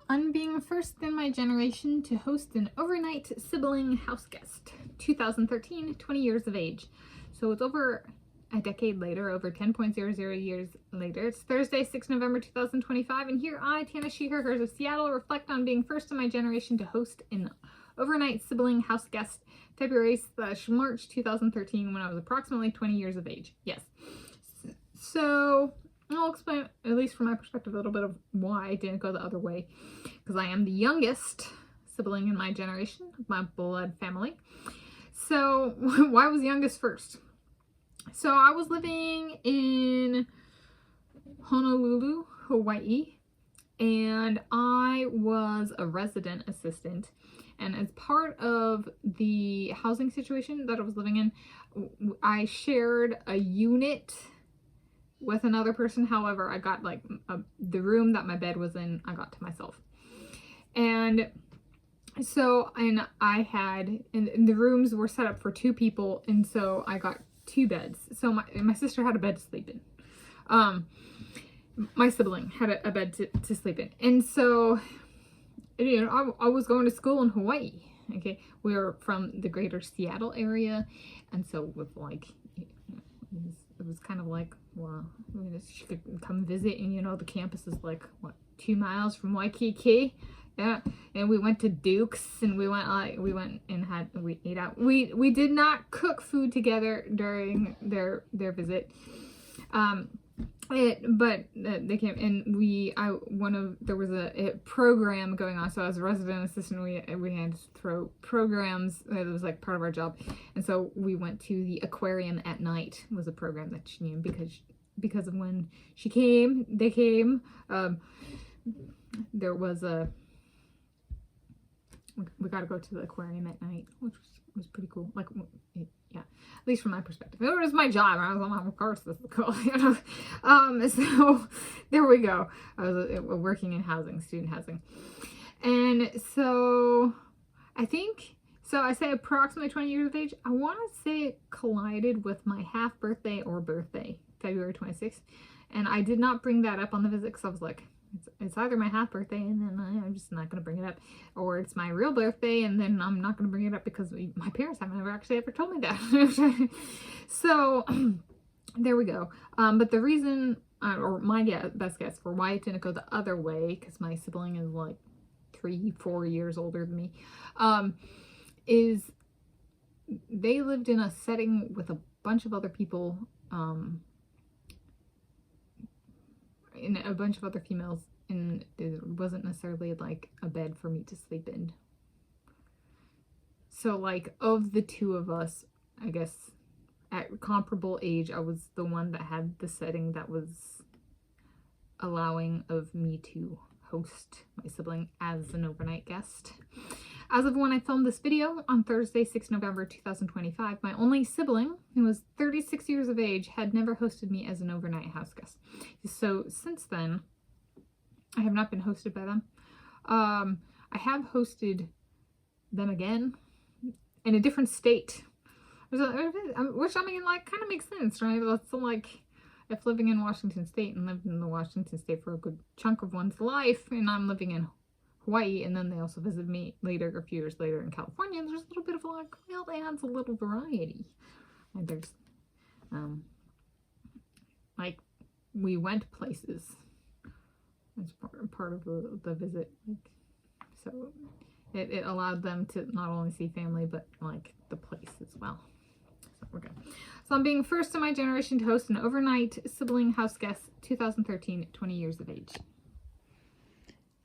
On being first in my generation to host an overnight sibling house guest. 2013, 20 years of age. So it's over a decade later, over 10.00 years later. It's Thursday, 6 November 2025, and here I, Tanis Coralee of Seattle, reflect on being first in my generation to host an overnight sibling house guest, February/March 2013, when I was approximately 20 years of age. Yes. So I'll explain, at least from my perspective, a little bit of why I didn't go the other way. Because I am the youngest sibling in my generation, my blood family. So why was youngest first? So I was living in Honolulu, Hawaii, and I was a resident assistant. And as part of the housing situation that I was living in, I shared a unit with another person. However, I got like the room that my bed was in, I got to myself. And so, and I had, and the rooms were set up for 2 people, and so I got 2 beds. So my sister had a bed to sleep in. My sibling had a bed to sleep in. And so, you know, I was going to school in Hawaii. Okay, we were from the greater Seattle area, and so with like, it was kind of like, well, she could come visit, and you know, the campus is like, what, 2 miles from Waikiki. Yeah, and we went to Duke's, and we ate out. We did not cook food together during their visit. But they came, and there was a program going on. So as a resident assistant, we had to throw programs. It was like part of our job, and so we went to the aquarium at night. Was a program that she knew because of when they came. There was we got to go to the aquarium at night, which was pretty cool. Like, yeah, at least from my perspective. It was my job. I was like, of course, this is cool. You know? So there we go. I was working in housing, student housing. And so I say approximately 20 years of age. I want to say it collided with my half birthday or birthday, February 26th. And I did not bring that up on the visit because I was like, it's either my half birthday and then I'm just not going to bring it up, or it's my real birthday and then I'm not going to bring it up because my parents haven't ever told me that. So there we go. But the reason, or my best guess for why it didn't go the other way, because my sibling is like 3-4 years older than me, is they lived in a setting with a bunch of other people, in a bunch of other females, and it wasn't necessarily like a bed for me to sleep in. So like, of the 2 of us, I guess at comparable age, I was the one that had the setting that was allowing of me to host my sibling as an overnight guest. As of when I filmed this video on Thursday, 6 November 2025, my only sibling, who was 36 years of age, had never hosted me as an overnight house guest. So since then, I have not been hosted by them. I have hosted them again in a different state, which I mean, like, kind of makes sense, right? So like, if living in Washington State and lived in the Washington State for a good chunk of one's life, and I'm living in Hawaii, and then they also visited me later, a few years later, in California, there's a little bit of like, well, it adds a little variety. And there's, like, we went places as part of the visit, like, so it allowed them to not only see family, but like the place as well. So we're good. So I'm being first in my generation to host an overnight sibling house guest, 2013, 20 years of age.